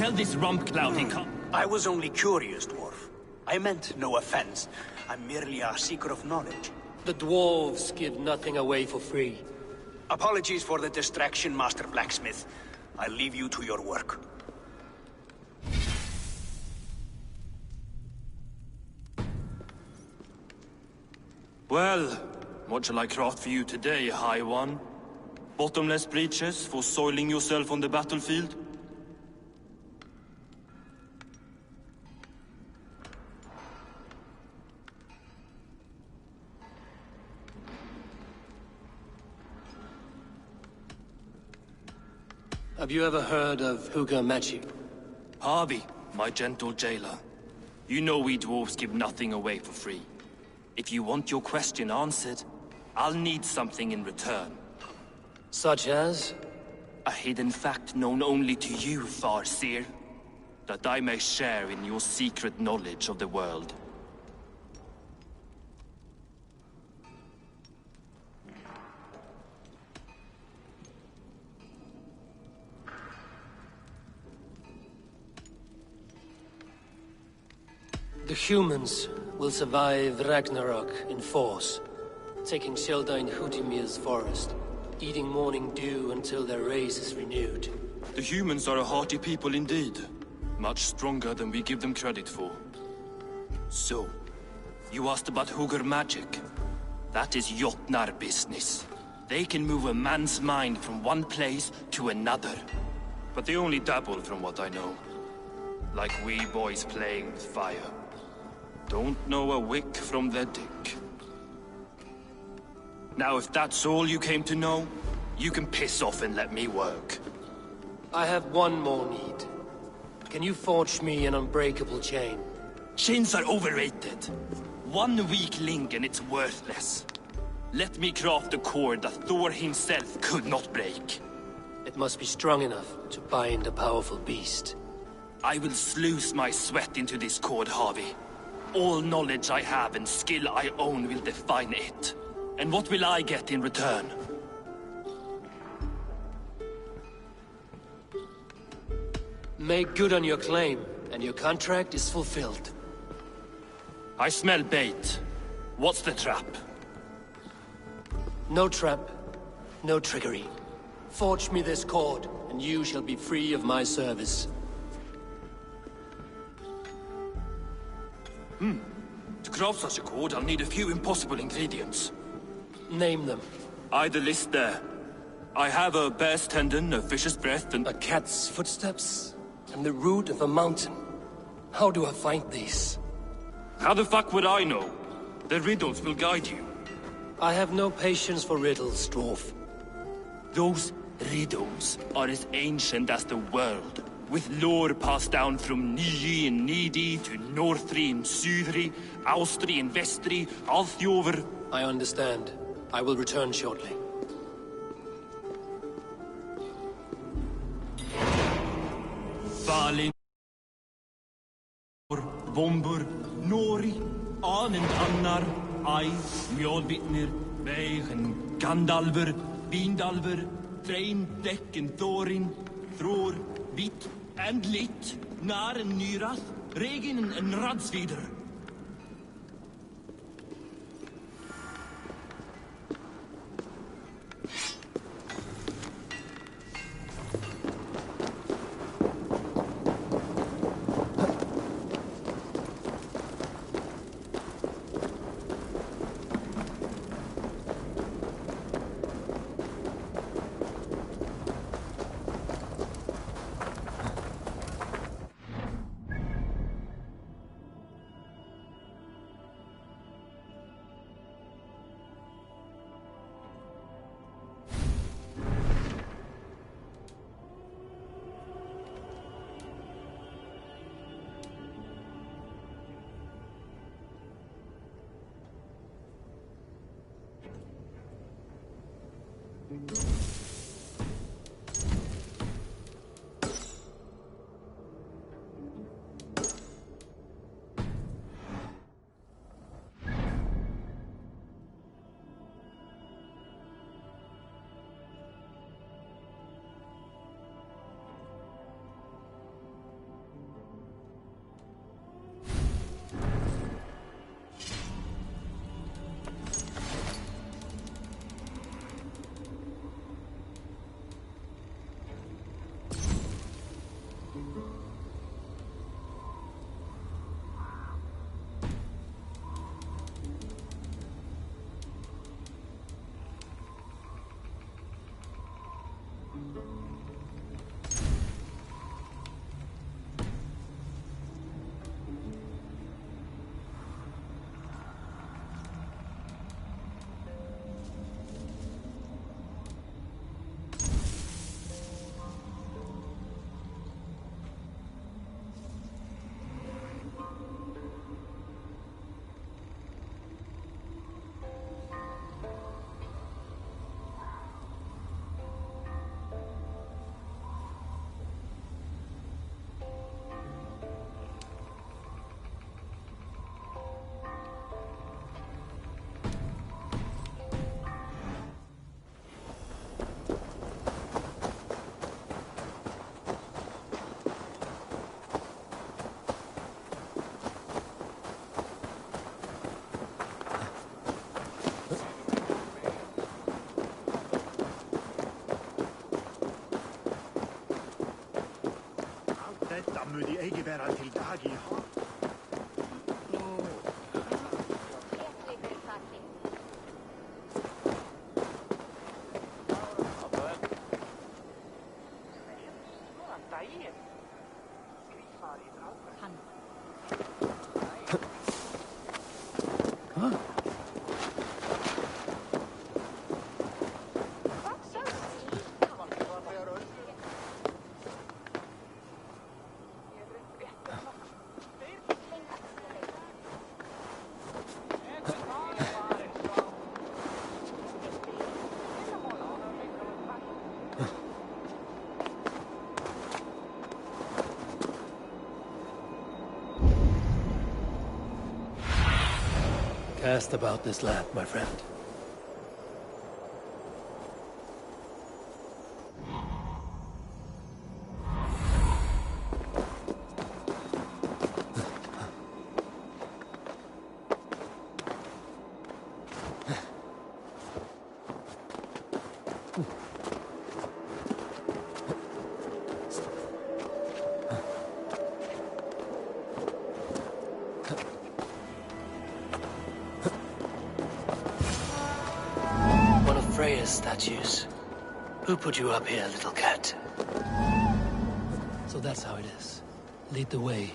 Tell this rump cloud he can't... I was only curious, dwarf. I meant no offense. I'm merely a seeker of knowledge. The dwarves give nothing away for free. Apologies for the distraction, Master Blacksmith. I'll leave you to your work. Well, what shall I craft for you today, High One? Bottomless breeches for soiling yourself on the battlefield? Have you ever heard of Hugger magic? Harvey, my gentle jailer. You know we dwarves give nothing away for free. If you want your question answered, I'll need something in return. Such as? A hidden fact known only to you, Farseer. That I may share in your secret knowledge of the world. The humans will survive Ragnarok in force, taking shelter in Hutimir's forest, eating morning dew until their race is renewed. The humans are a hearty people indeed. Much stronger than we give them credit for. So, you asked about Hugger magic. That is Jotnar business. They can move a man's mind from one place to another. But they only dabble from what I know. Like wee boys playing with fire. Don't know a wick from their dick. Now, if that's all you came to know, you can piss off and let me work. I have one more need. Can you forge me an unbreakable chain? Chains are overrated. One weak link and it's worthless. Let me craft a cord that Thor himself could not break. It must be strong enough to bind a powerful beast. I will sluice my sweat into this cord, Harvey. All knowledge I have and skill I own will define it. And what will I get in return? Make good on your claim, and your contract is fulfilled. I smell bait. What's the trap? No trap, no trickery. Forge me this cord, and you shall be free of my service. To craft such a cord, I'll need a few impossible ingredients. Name them. The list there. I have a bear's tendon, a fish's breath, and... A cat's footsteps, and the root of a mountain. How do I find these? How the fuck would I know? The riddles will guide you. I have no patience for riddles, dwarf. Those riddles are as ancient as the world, with lore passed down from Niji and Nidi to Northri and Sudri, Austri and Vestri, Althjover. I understand. I will return shortly. Valin, Vombur, Nori, Anand Annar, Ai, Mjolbitnir, Veigen, Gandalver, Bindalver, Train, Deck and Thorin, Thror, Vit and Lit, Nar and Nyrath, Regin and Radsvider. Mun í eigi vera til dag í hár. Cast about this land, my friend. Statues. Who put you up here, little cat? So that's how it is. Lead the way.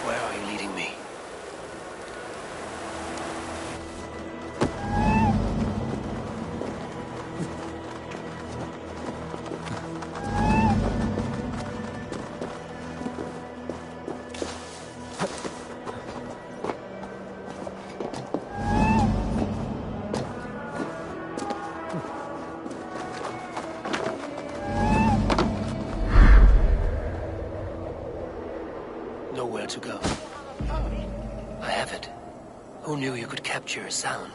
Where are you leading me? Nowhere to go. I have it. Who knew you could capture a sound?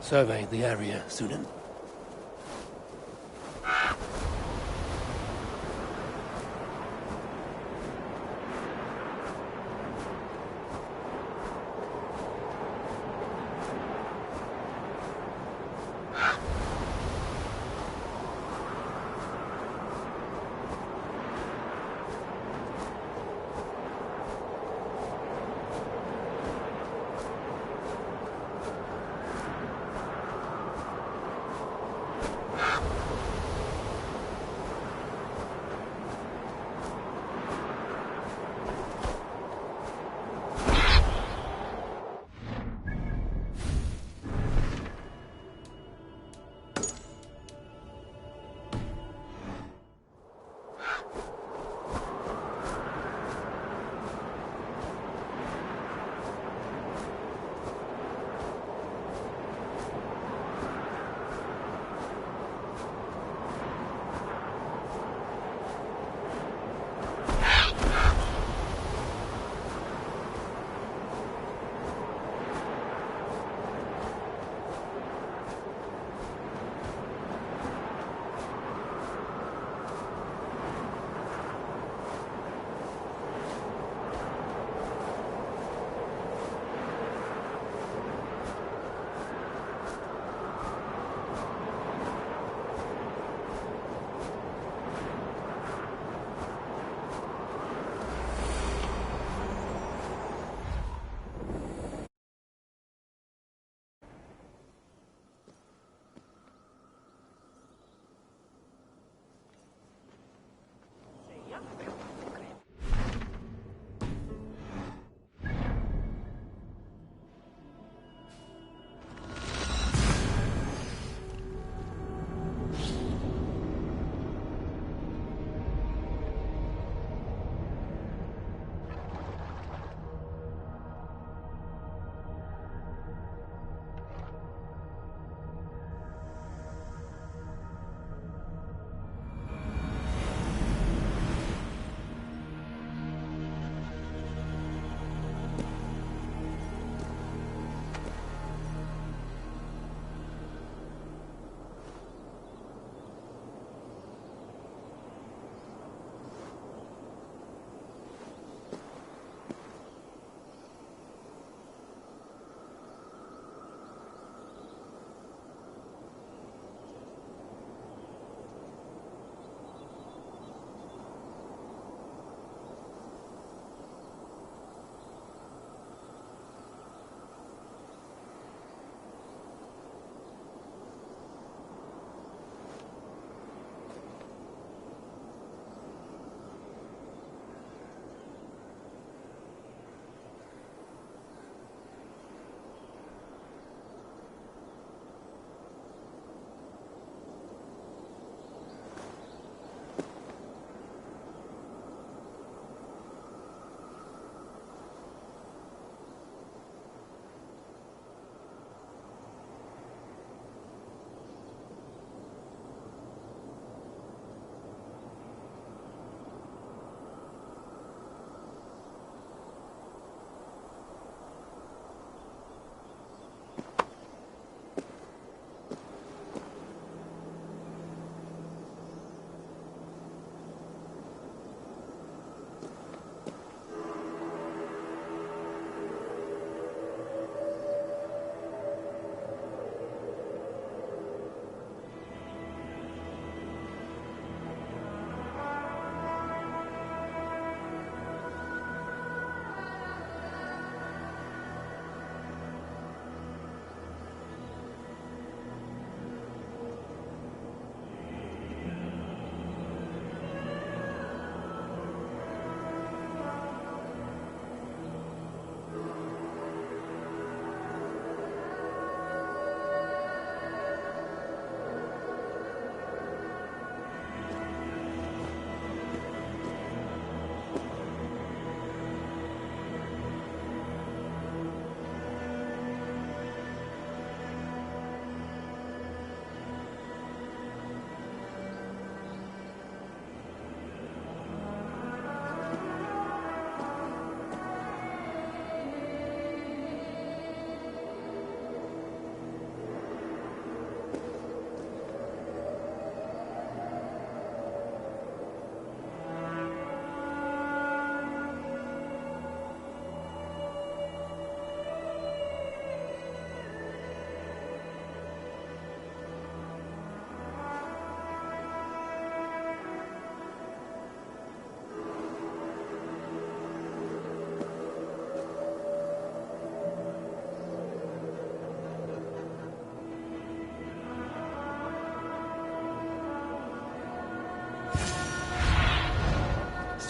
Survey the area, Sunan.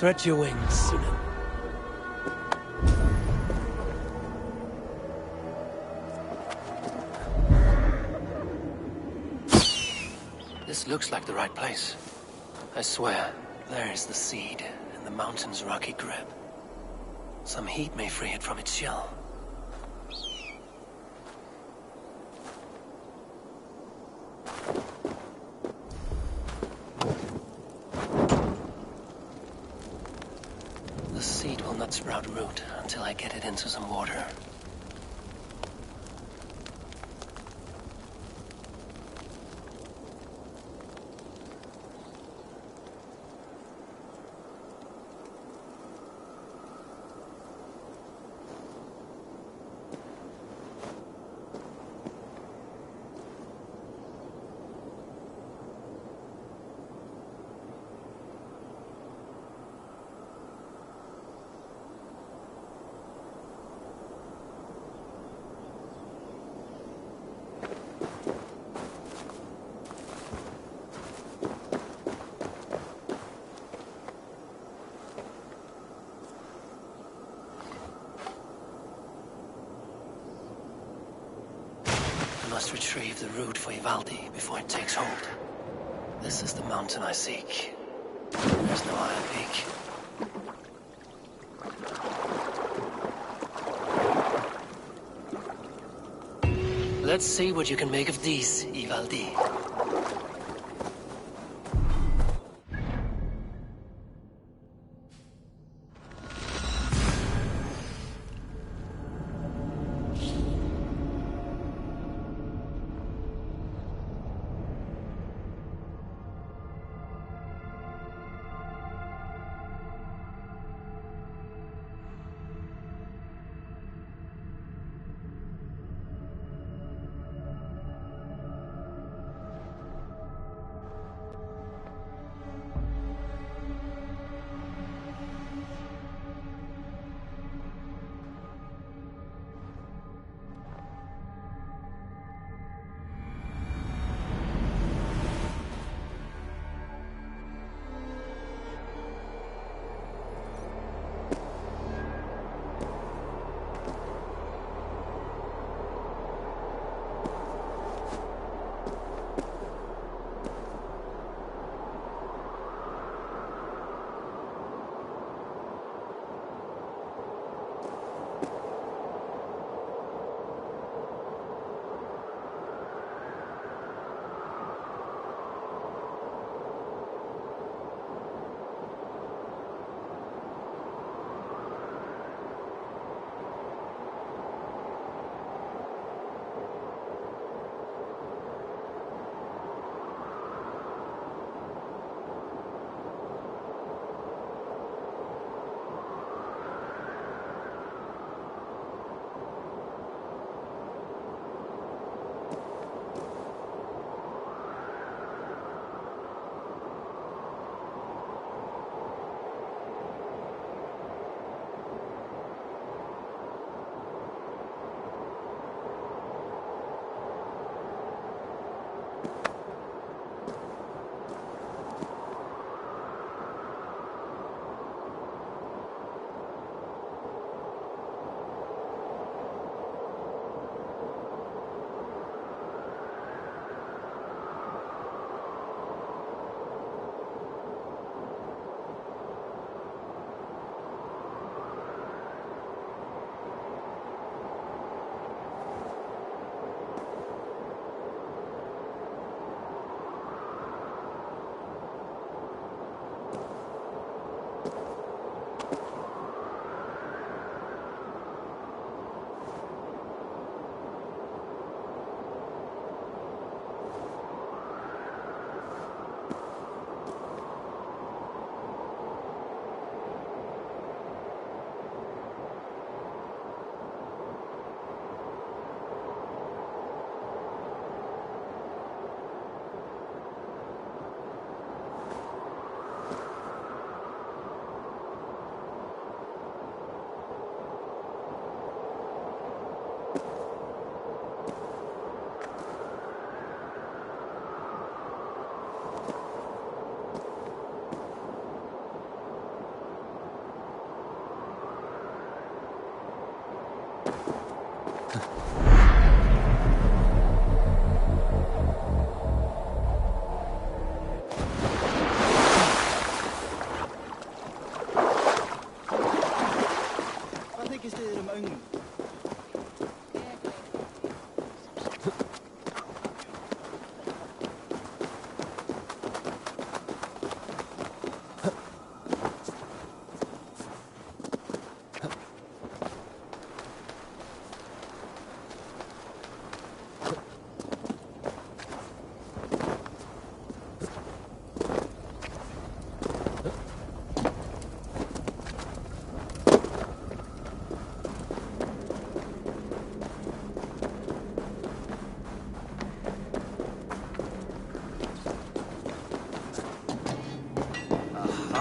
Stretch your wings, Sunan. This looks like the right place. I swear, there's the seed in the mountain's rocky grip. Some heat may free it from its shell. The seed will not sprout root until I get it into some water. I must retrieve the root for Ivaldi before it takes hold. This is the mountain I seek. There's no higher peak. Let's see what you can make of these, Ivaldi.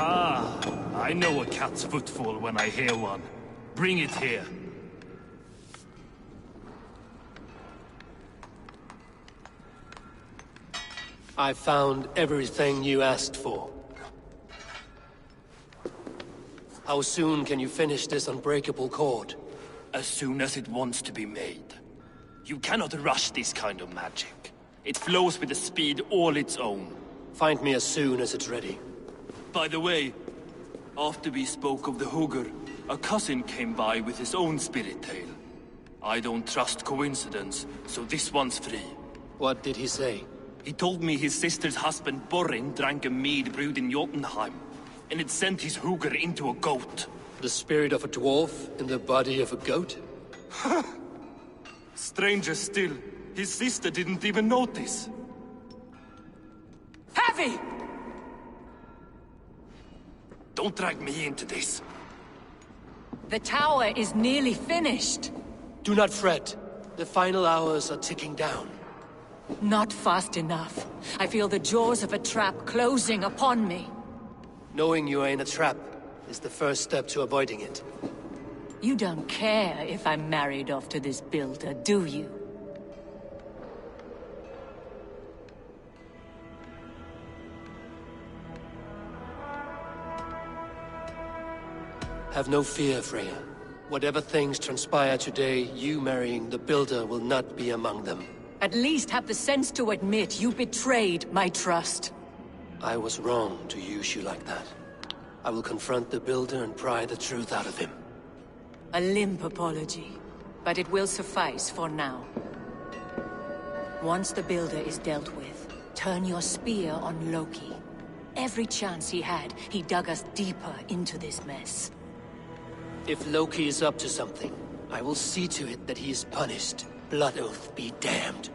Ah, I know a cat's footfall when I hear one. Bring it here. I found everything you asked for. How soon can you finish this unbreakable cord? As soon as it wants to be made. You cannot rush this kind of magic. It flows with a speed all its own. Find me as soon as it's ready. By the way, after we spoke of the Hugger, a cousin came by with his own spirit tale. I don't trust coincidence, so this one's free. What did he say? He told me his sister's husband Borin drank a mead brewed in Jotunheim, and it sent his Hugger into a goat. The spirit of a dwarf in the body of a goat? Stranger still, his sister didn't even notice. Heavy! Don't drag me into this. The tower is nearly finished. Do not fret. The final hours are ticking down. Not fast enough. I feel the jaws of a trap closing upon me. Knowing you are in a trap is the first step to avoiding it. You don't care if I'm married off to this builder, do you? Have no fear, Freya. Whatever things transpire today, you marrying the builder will not be among them. At least have the sense to admit you betrayed my trust. I was wrong to use you like that. I will confront the builder and pry the truth out of him. A limp apology, but it will suffice for now. Once the builder is dealt with, turn your spear on Loki. Every chance he had, he dug us deeper into this mess. If Loki is up to something, I will see to it that he is punished. Blood Oath be damned.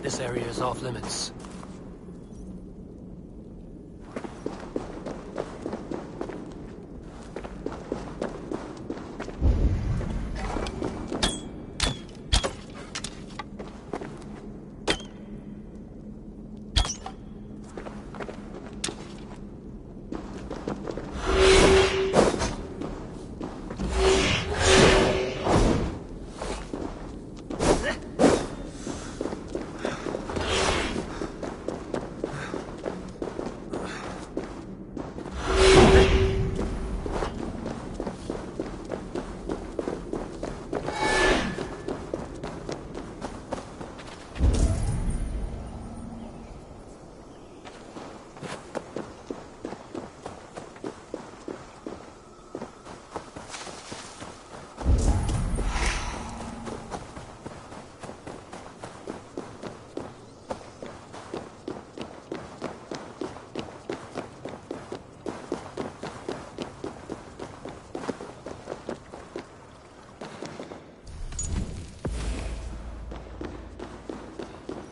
This area is off limits.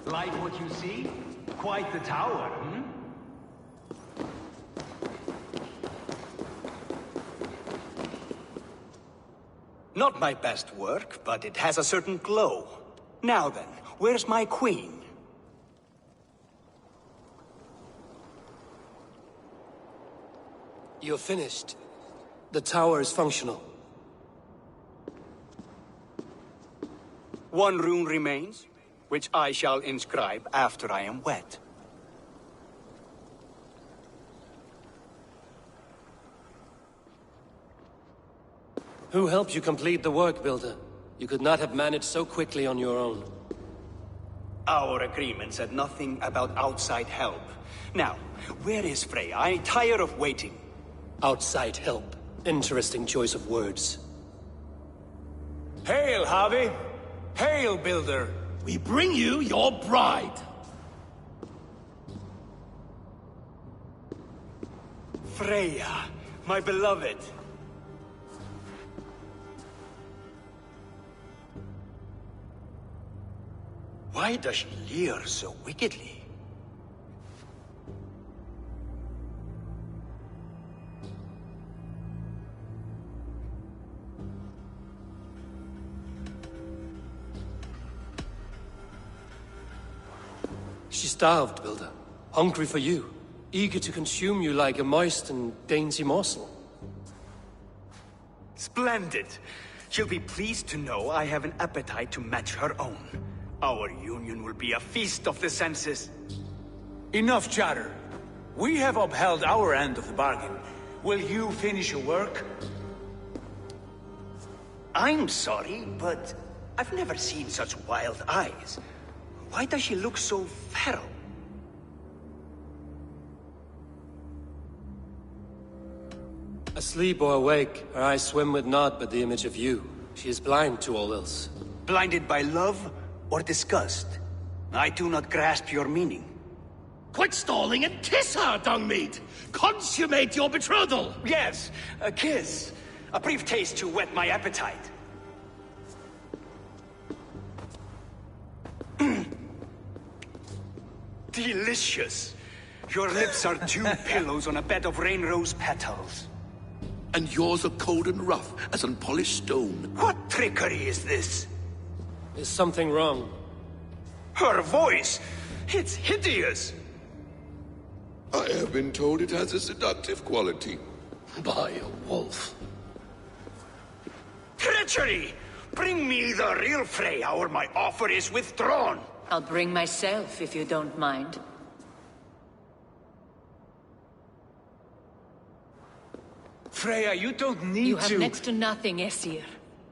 Like what you see? Quite the tower, hmm? Not my best work, but it has a certain glow. Now then, where's my queen? You're finished. The tower is functional. One rune remains, which I shall inscribe after I am wet. Who helped you complete the work, Builder? You could not have managed so quickly on your own. Our agreement said nothing about outside help. Now, where is Freya? I'm tired of waiting. Outside help. Interesting choice of words. Hail, Harvey! Hail, Builder! We bring you your bride! Freya, my beloved. Why does she leer so wickedly? She's starved, Builder. Hungry for you. Eager to consume you like a moist and dainty morsel. Splendid. She'll be pleased to know I have an appetite to match her own. Our union will be a feast of the senses. Enough chatter. We have upheld our end of the bargain. Will you finish your work? I'm sorry, but I've never seen such wild eyes. Why does she look so feral? Asleep or awake, her eyes swim with naught but the image of you. She is blind to all else. Blinded by love or disgust? I do not grasp your meaning. Quit stalling and kiss her, Dungmeat! Consummate your betrothal! Yes, a kiss. A brief taste to whet my appetite. Delicious. Your lips are two pillows on a bed of rain rose petals. And yours are cold and rough as unpolished stone. What trickery is this? Is something wrong? Her voice! It's hideous! I have been told it has a seductive quality. By a wolf. Treachery! Bring me the real Freya or my offer is withdrawn! I'll bring myself if you don't mind. Freya, you don't need You have to... next to nothing, Aesir.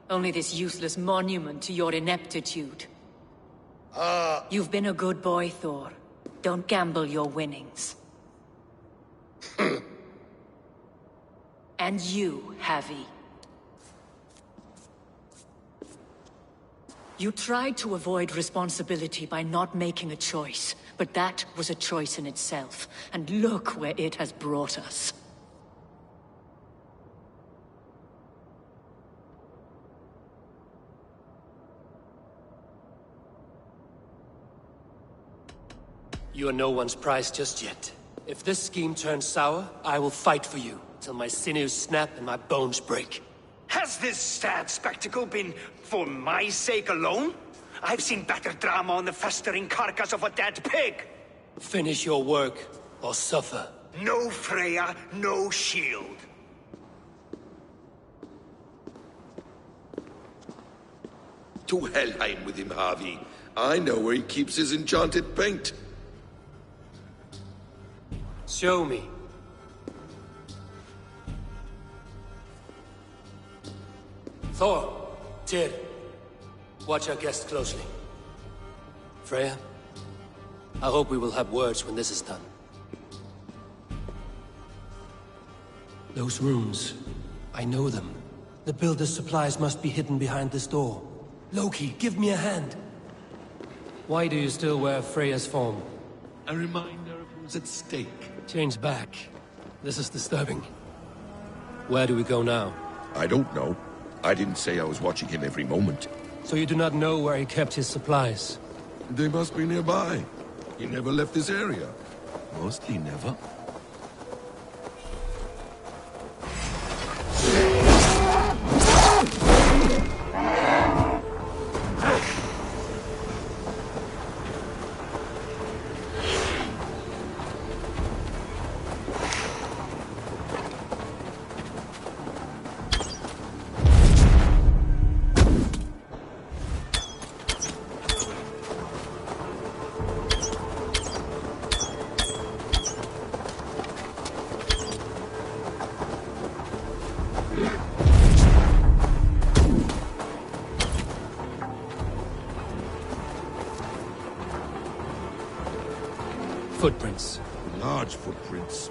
Only this useless monument to your ineptitude. You've been a good boy, Thor. Don't gamble your winnings. And you, Havi. You tried to avoid responsibility by not making a choice, but that was a choice in itself, and look where it has brought us. You are no one's prize just yet. If this scheme turns sour, I will fight for you, till my sinews snap and my bones break. Has this sad spectacle been for my sake alone? I've seen better drama on the festering carcass of a dead pig! Finish your work, or suffer. No Freya, no shield. To Helheim with him, Harvey. I know where he keeps his enchanted paint. Show me. Thor, Tyr, watch our guest closely. Freya, I hope we will have words when this is done. Those rooms, I know them. The builder's supplies must be hidden behind this door. Loki, give me a hand. Why do you still wear Freya's form? A reminder of who's at stake. Change back. This is disturbing. Where do we go now? I don't know. I didn't say I was watching him every moment. So you do not know where he kept his supplies? They must be nearby. He never left this area. Mostly never. Footprints. Large footprints.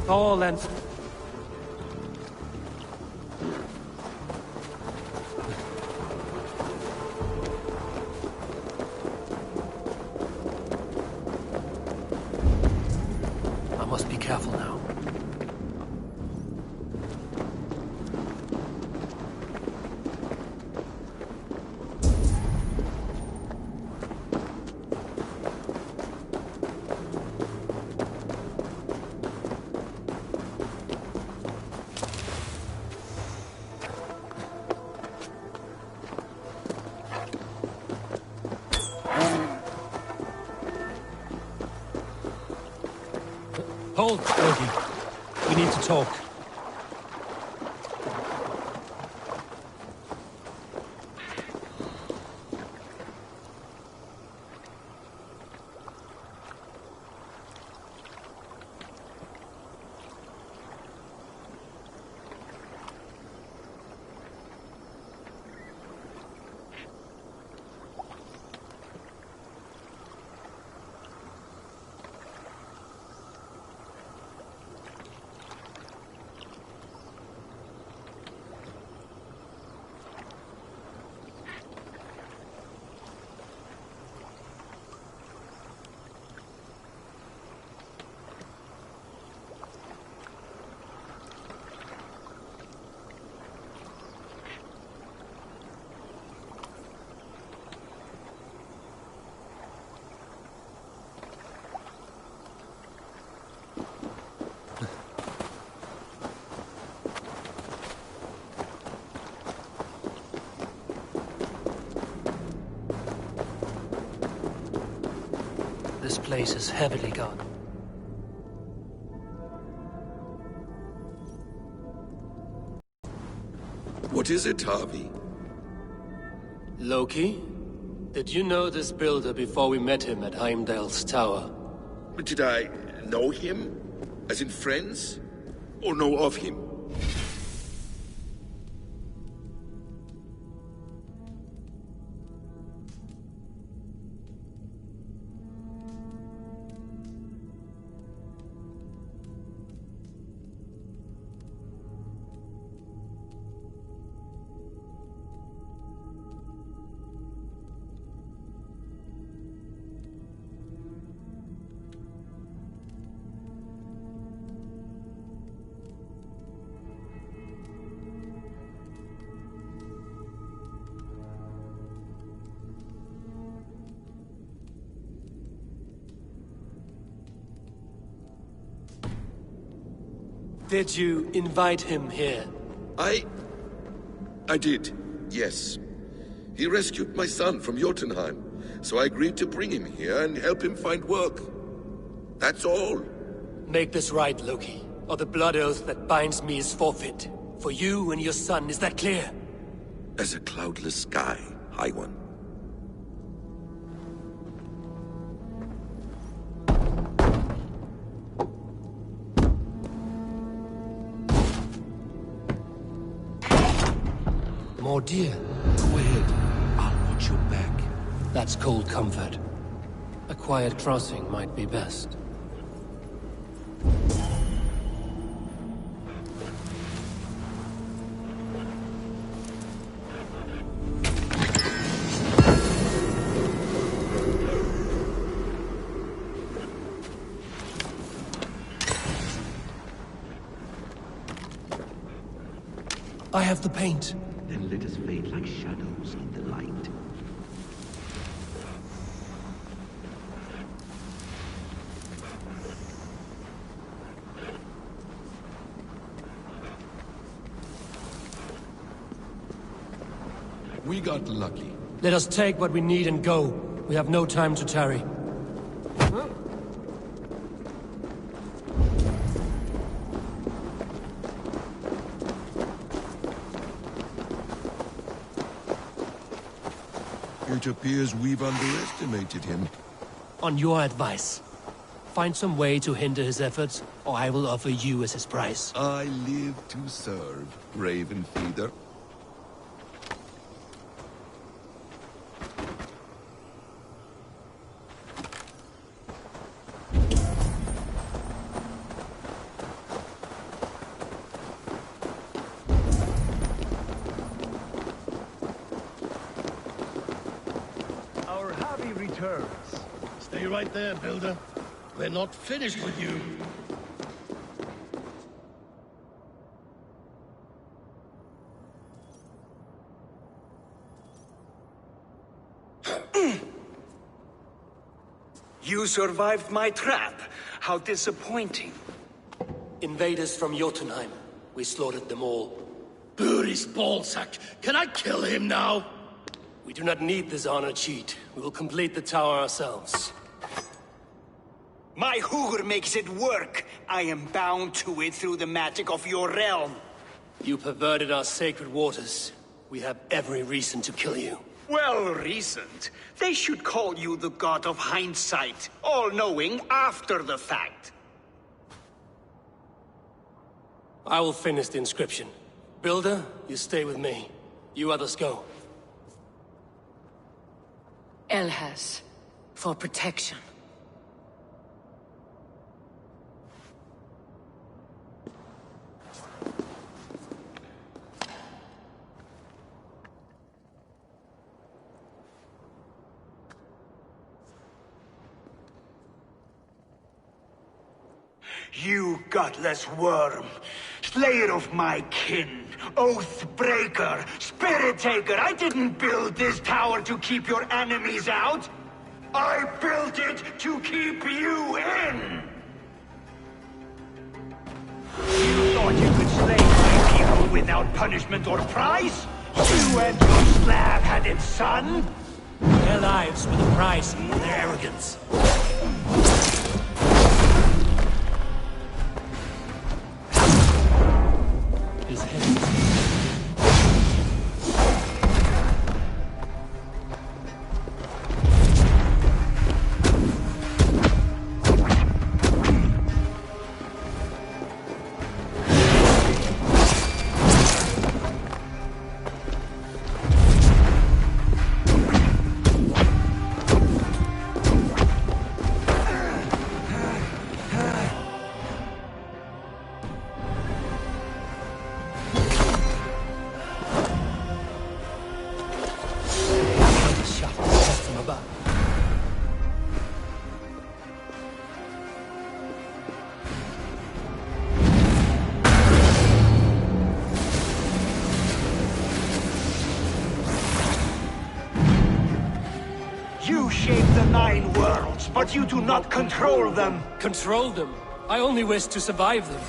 Tall and... I must be careful now. Hold, Loki. We need to talk. This place is heavily guarded. What is it, Harvey? Loki? Did you know this builder before we met him at Heimdall's tower? Did I know him? As in friends? Or know of him? Did you invite him here? I did, yes. He rescued my son from Jotunheim, so I agreed to bring him here and help him find work. That's all. Make this right, Loki, or the blood oath that binds me is forfeit. For you and your son, is that clear? As a cloudless sky, High One. More deer. Go ahead. I'll watch your back. That's cold comfort. A quiet crossing might be best. I have the paint. Then let us fade like shadows in the light. We got lucky. Let us take what we need and go. We have no time to tarry. It appears we've underestimated him. On your advice. Find some way to hinder his efforts, or I will offer you as his price. I live to serve, Raven Feeder. Our hobby returns. Stay right there, Builder. We're not finished with you. You survived my trap. How disappointing. Invaders from Jotunheim. We slaughtered them all. Booty's ballsack. Can I kill him now? We do not need this honor cheat. We will complete the tower ourselves. My Hugr makes it work. I am bound to it through the magic of your realm. You perverted our sacred waters. We have every reason to kill you. Well reasoned. They should call you the god of hindsight, all-knowing after the fact. I will finish the inscription. Builder, you stay with me. You others go. Elhas, for protection. You godless worm, slayer of my kin, oath breaker, spirit taker, I didn't build this tower to keep your enemies out. I built it to keep you in. You thought you could slay my people without punishment or prize? You and your slab-headed son? Their lives were the price of their arrogance. His head. You shape the 9 worlds, but you do not control them. Control them? I only wish to survive them.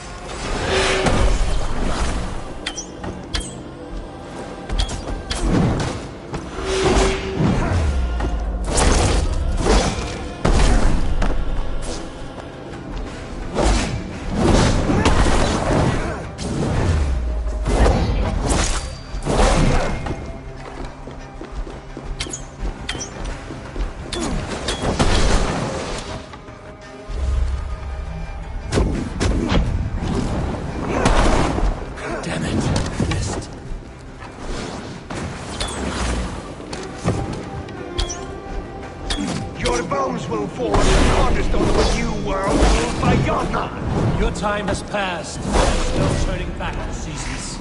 stumble forward the cornerstone of a new world ruled by Jotnar. Your time has passed. There's no turning back the seasons.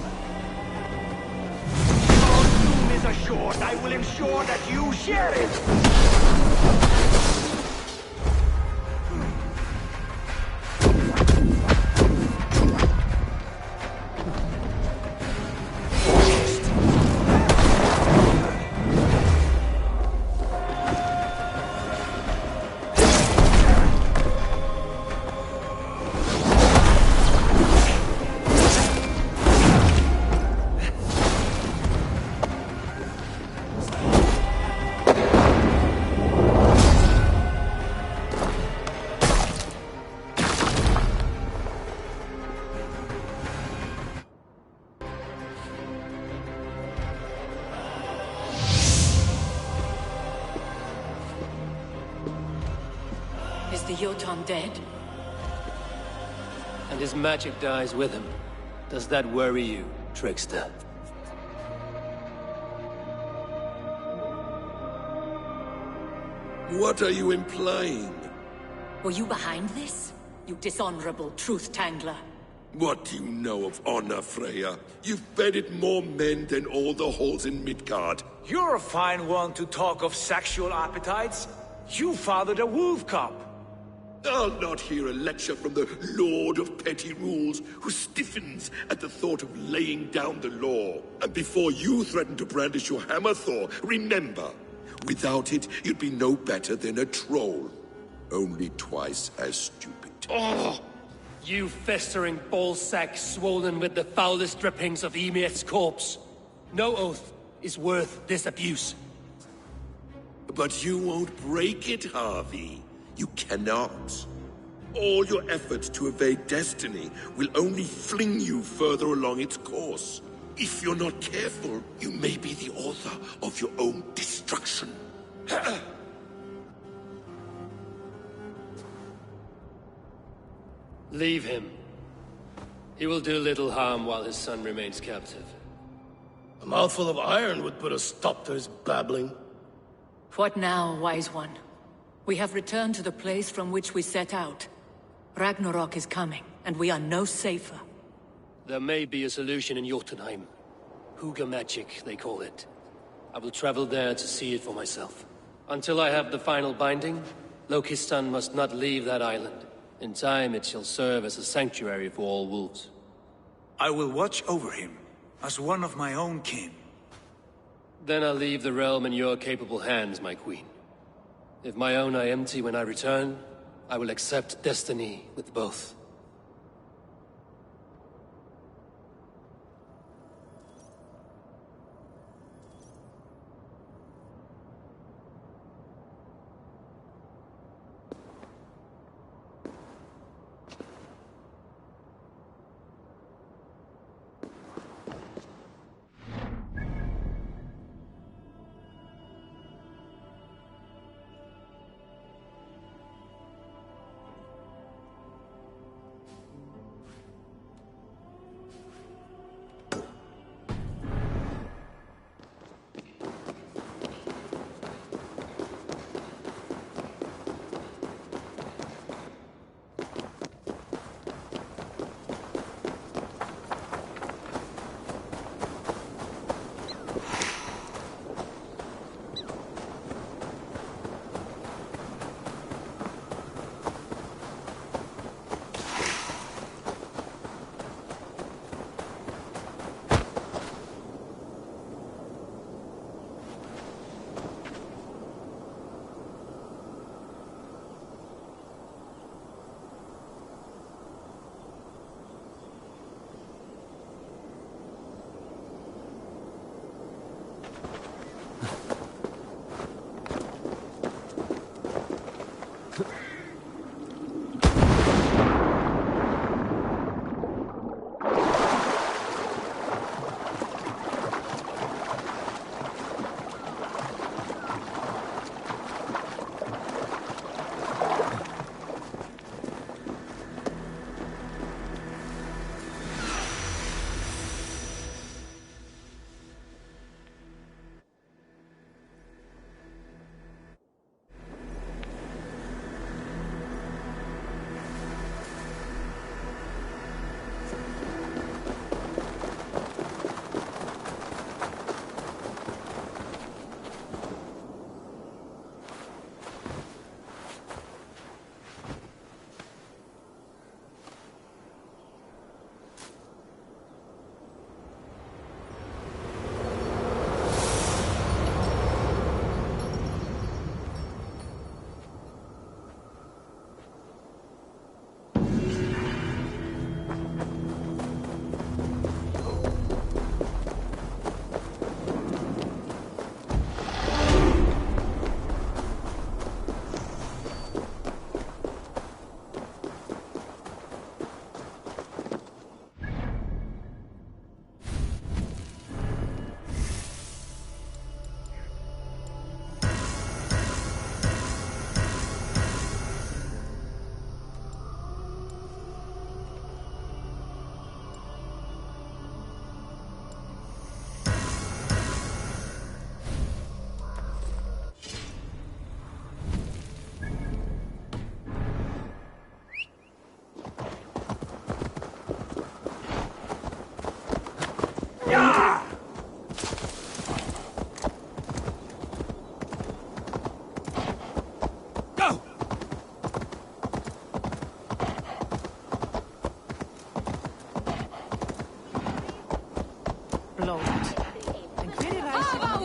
Our doom is assured. I will ensure that you share it. Is the Jotun dead? And his magic dies with him. Does that worry you, trickster? What are you implying? Were you behind this? You dishonorable truth-tangler. What do you know of honor, Freya? You've bedded more men than all the halls in Midgard. You're a fine one to talk of sexual appetites. You fathered a wolf cub. I'll not hear a lecture from the Lord of Petty Rules, who stiffens at the thought of laying down the law. And before you threaten to brandish your hammer, Thor, remember, without it, you'd be no better than a troll. Only twice as stupid. Oh! You festering ballsack swollen with the foulest drippings of Ymir's corpse. No oath is worth this abuse. But you won't break it, Harvey. You cannot. All your efforts to evade destiny will only fling you further along its course. If you're not careful, you may be the author of your own destruction. Leave him. He will do little harm while his son remains captive. A mouthful of iron would put a stop to his babbling. What now, wise one? We have returned to the place from which we set out. Ragnarok is coming, and we are no safer. There may be a solution in Jotunheim. Hugger magic, they call it. I will travel there to see it for myself. Until I have the final binding, Loki's son must not leave that island. In time, it shall serve as a sanctuary for all wolves. I will watch over him, as one of my own kin. Then I'll leave the realm in your capable hands, my queen. If my own are empty when I return, I will accept destiny with both. blått. En kvinne reiser...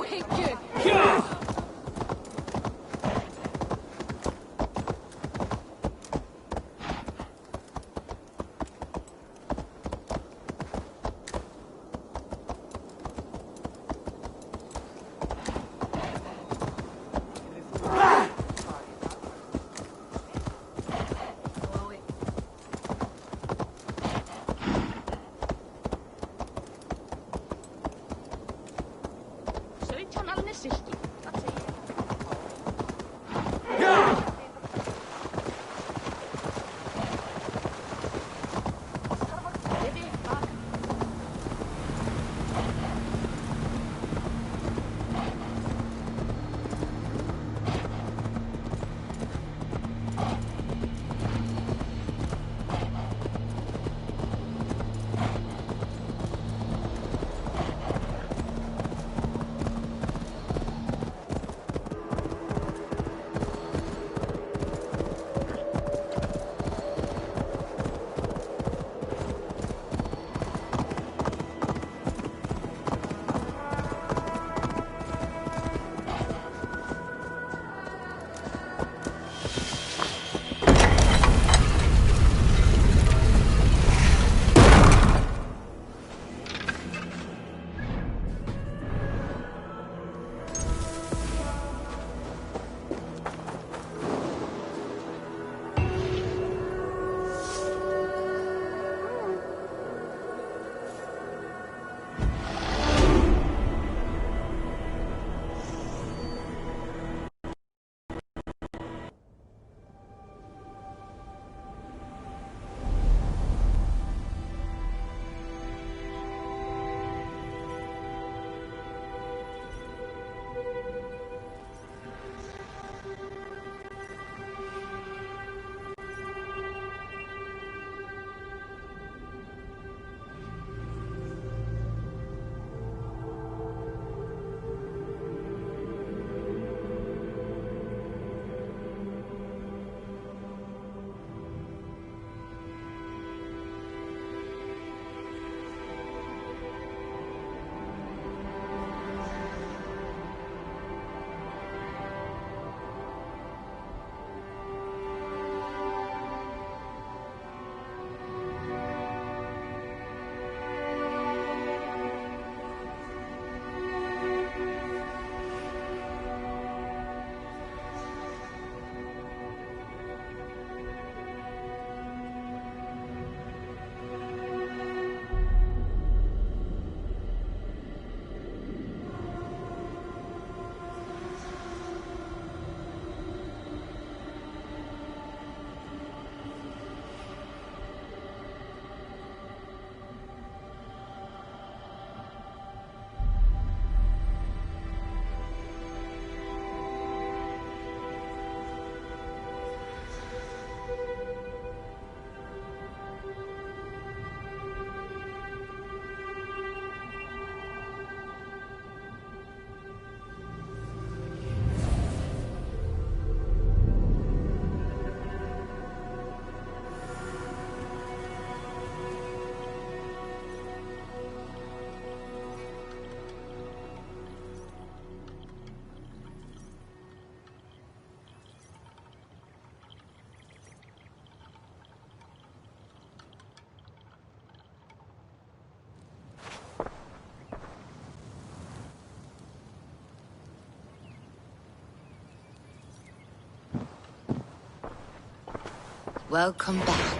Welcome back.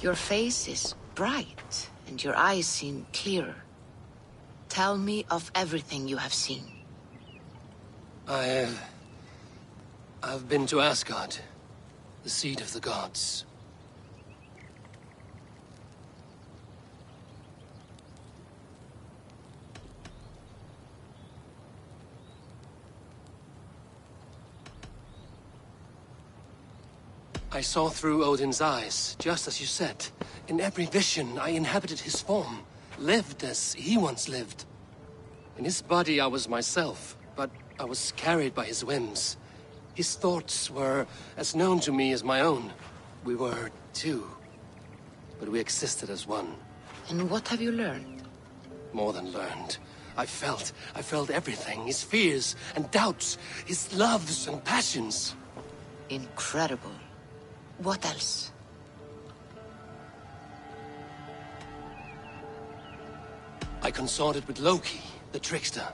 Your face is bright, and your eyes seem clearer. Tell me of everything you have seen. I've been to Asgard, the seat of the gods. I saw through Odin's eyes, just as you said. In every vision, I inhabited his form, lived as he once lived. In his body, I was myself, but I was carried by his whims. His thoughts were as known to me as my own. We were two, but we existed as one. And what have you learned? More than learned. I felt everything. His fears and doubts, his loves and passions. Incredible. What else? I consorted with Loki, the trickster.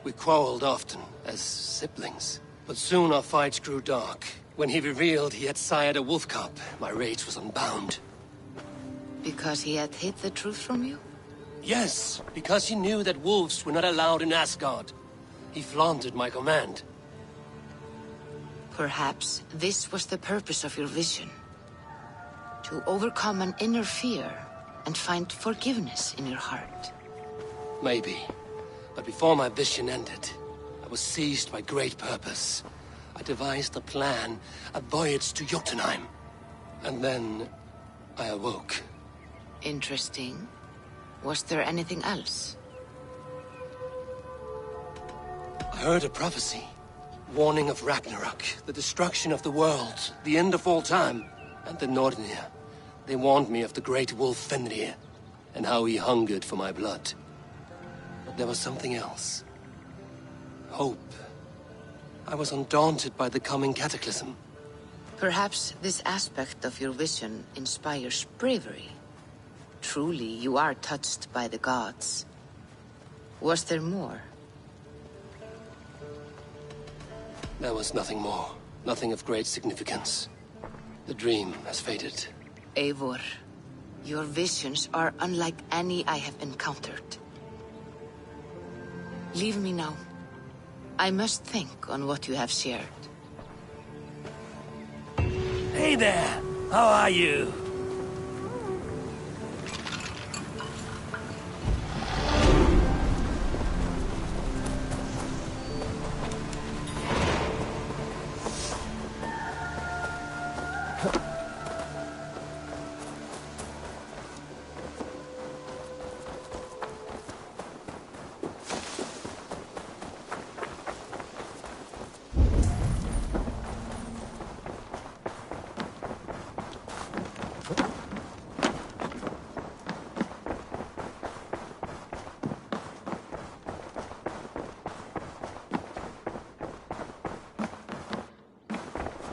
We quarreled often, as siblings. But soon our fights grew dark. When he revealed he had sired a wolf cub, my rage was unbound. Because he had hid the truth from you? Yes, because he knew that wolves were not allowed in Asgard. He flaunted my command. Perhaps this was the purpose of your vision. To overcome an inner fear and find forgiveness in your heart. Maybe. But before my vision ended, I was seized by great purpose. I devised a plan, a voyage to Jotunheim. And then I awoke. Interesting. Was there anything else? I heard a prophecy. Warning of Ragnarok, the destruction of the world, the end of all time. And the Nornir. They warned me of the great wolf Fenrir, and how he hungered for my blood. But there was something else. Hope. I was undaunted by the coming cataclysm. Perhaps this aspect of your vision inspires bravery. Truly, you are touched by the gods. Was there more? There was nothing more. Nothing of great significance. The dream has faded. Eivor, your visions are unlike any I have encountered. Leave me now. I must think on what you have shared. Hey there! How are you?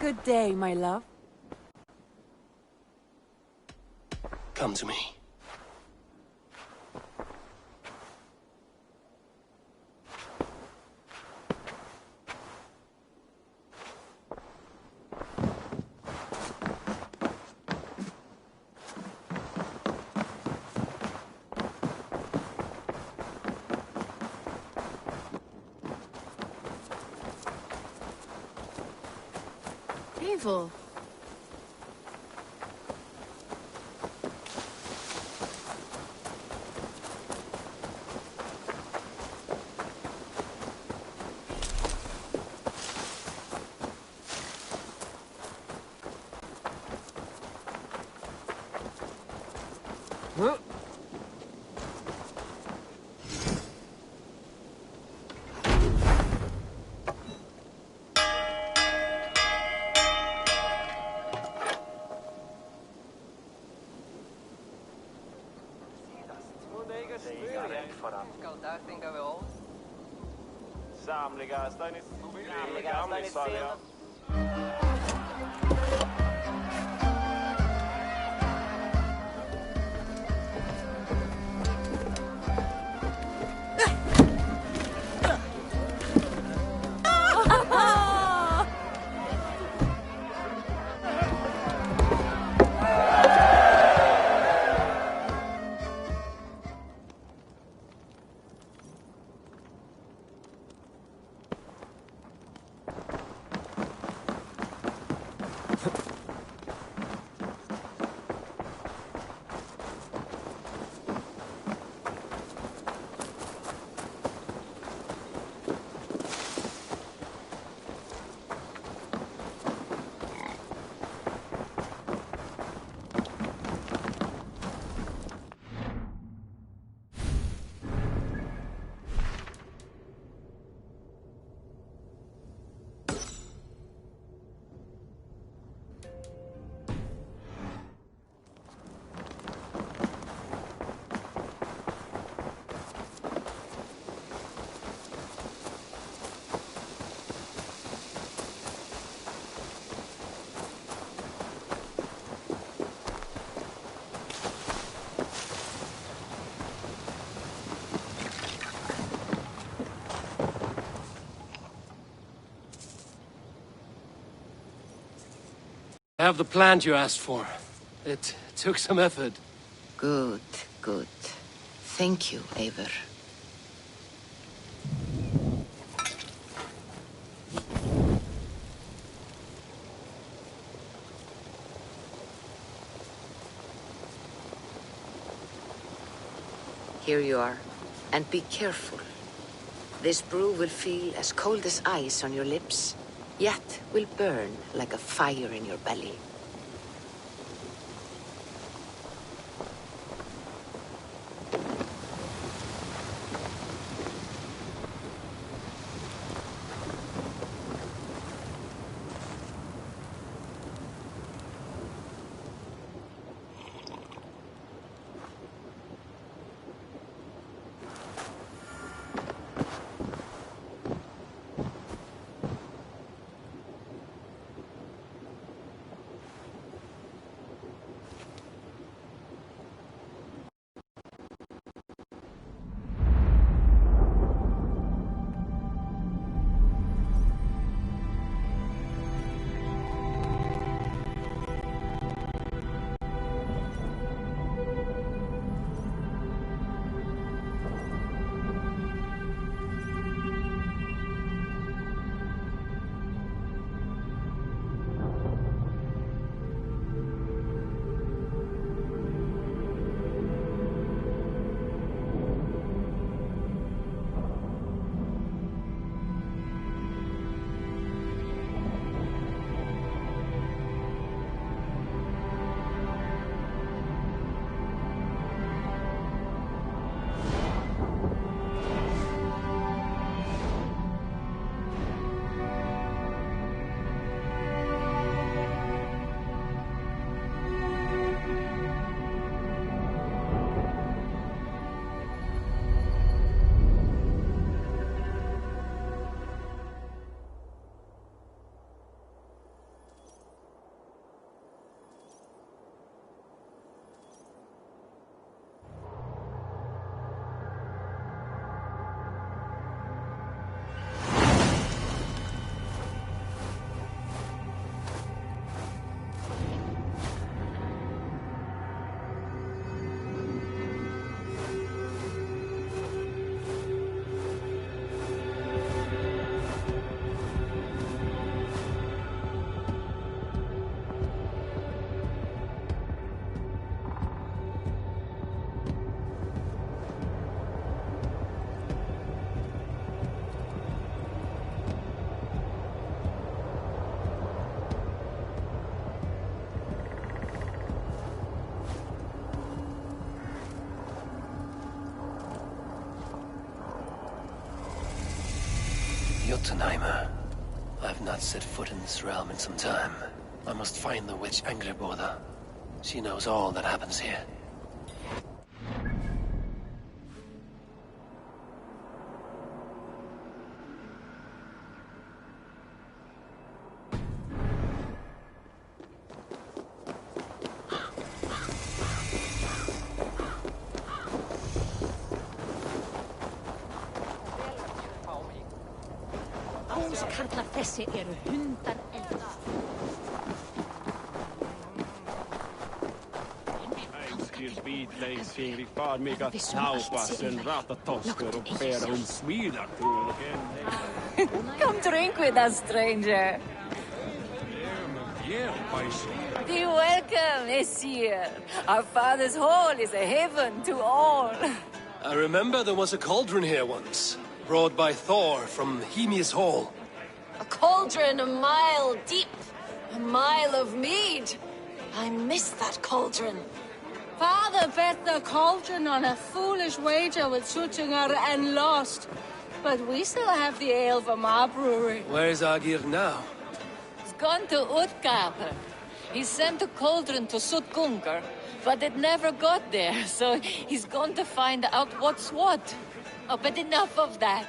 Good day, my love. Come to me. Evil. Huh? I have the plant you asked for. It took some effort. Good, good. Thank you, Eivor. Here you are. And be careful. This brew will feel as cold as ice on your lips, yet will burn like a fire in your belly. Jotunheimer. I've not set foot in this realm in some time. I must find the witch Angrboda. She knows all that happens here. Húskarlar þessi eru hundar eldast. Ängstilsbitlänsing vid farmiga naupassen ratatosker och bära hon smidar till. Come drink with us, stranger. Be welcome, Messir. Our father's hall is a heaven to all. I remember there was a cauldron here once, brought by Thor from Hemi's Hall. A cauldron a mile deep, a mile of mead. I miss that cauldron. Father bet the cauldron on a foolish wager with Suttinger and lost. But we still have the ale from our brewery. Where's Agir now? He's gone to Utgarper. He sent a cauldron to Sutgungur, but it never got there, so he's gone to find out what's what. Oh, but enough of that.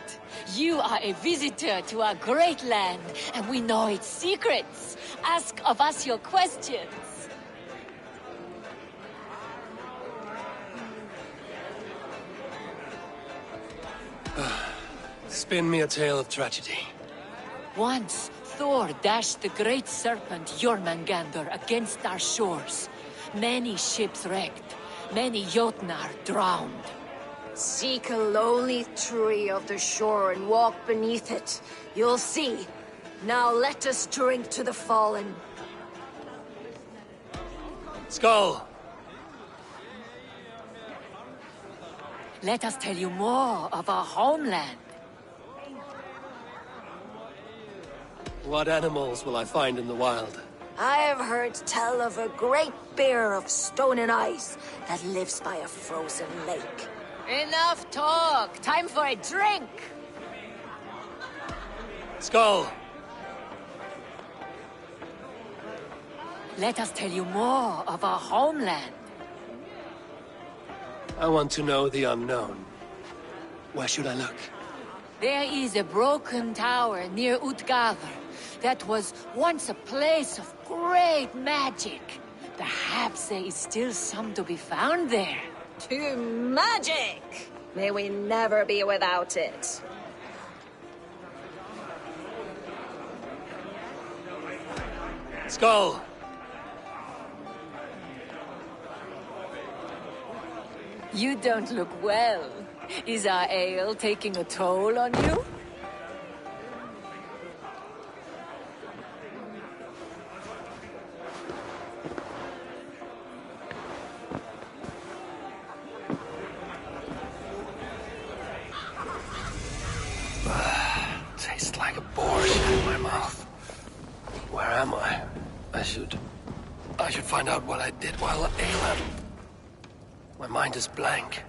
You are a visitor to our great land, and we know its secrets. Ask of us your questions. Spin me a tale of tragedy. Once, Thor dashed the great serpent Jormungandr against our shores. Many ships wrecked, many Jotnar drowned. Seek a lonely tree of the shore and walk beneath it. You'll see. Now let us drink to the fallen. Skull! Let us tell you more of our homeland. What animals will I find in the wild? I have heard tell of a great bear of stone and ice that lives by a frozen lake. Enough talk! Time for a drink! Skull! Let us tell you more of our homeland. I want to know the unknown. Where should I look? There is a broken tower near Utgavr that was once a place of great magic. Perhaps there is still some to be found there. To magic! May we never be without it. Skull! You don't look well. Is our ale taking a toll on you? Tastes like a borscht in my mouth. Where am I? I should find out what I did while at Alan. My mind is blank.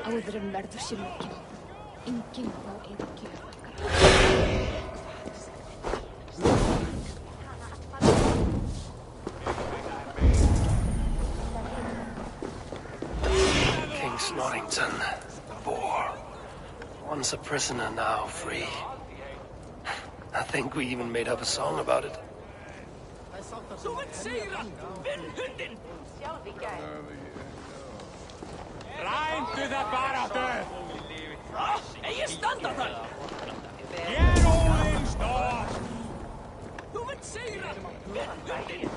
Áður en verður sér lokið. Enginn má yfirgefa okkar. King Snorrington, the boar. Once a prisoner, now free. I think we even made up a song about it. Ræntu það baráttu! Eigi standa þar! Hér Óðinn stóð! Þú vilt sigra! Hundin!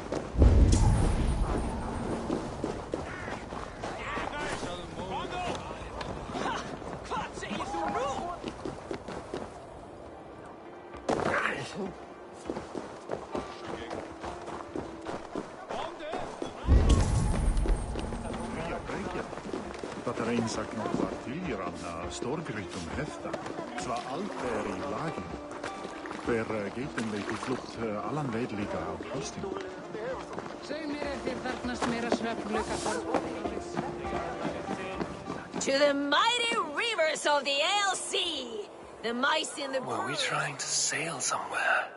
Hvað segir þú nú? Dat er een zak nog wat hier aan storgrytum hefta, zwa allt i lagen. Hver geitin veit í flutt allan veit líka á kosting. Segð mér þér þarfnast meira svefnluka. To the mighty rivers of the Ale Sea! The mice in the... Were we trying to sail somewhere?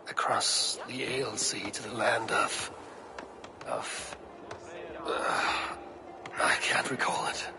Across the Ale Sea to the land of... I can't recall it.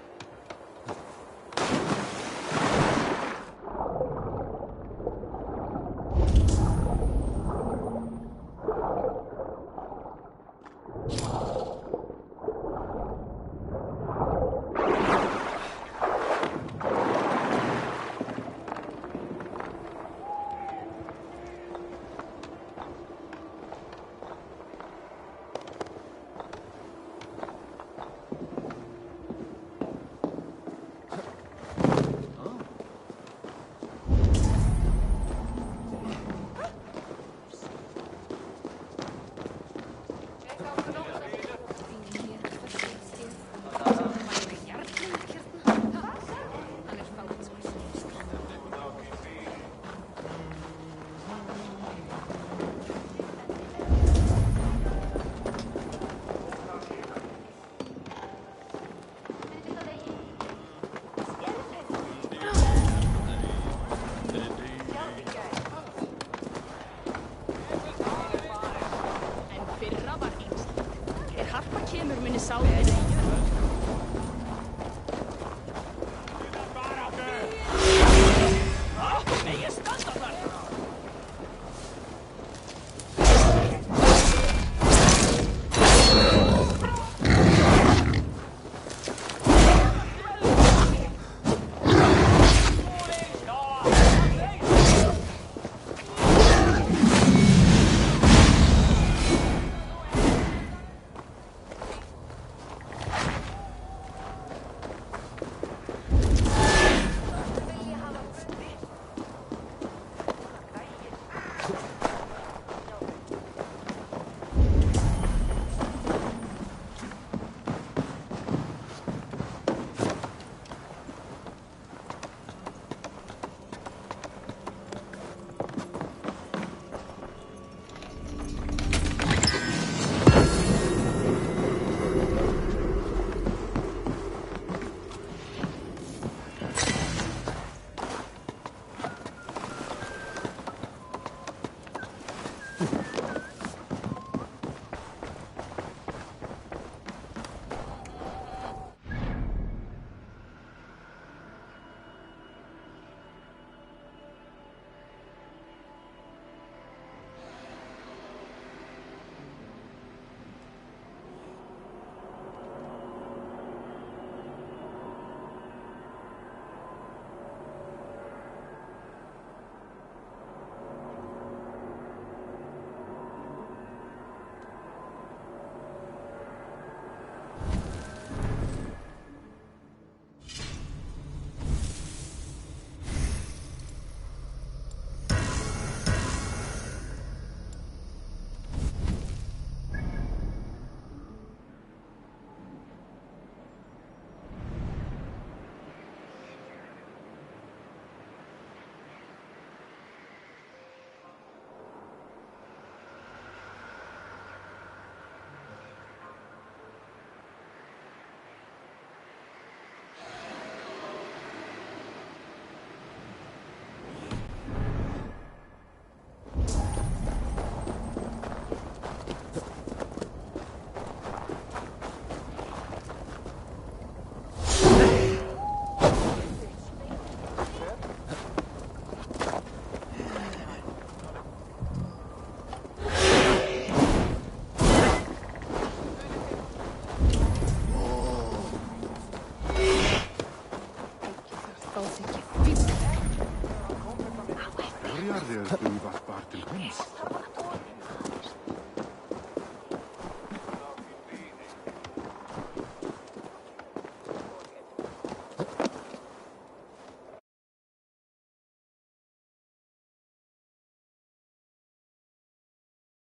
Börjar det du vart bara till konst?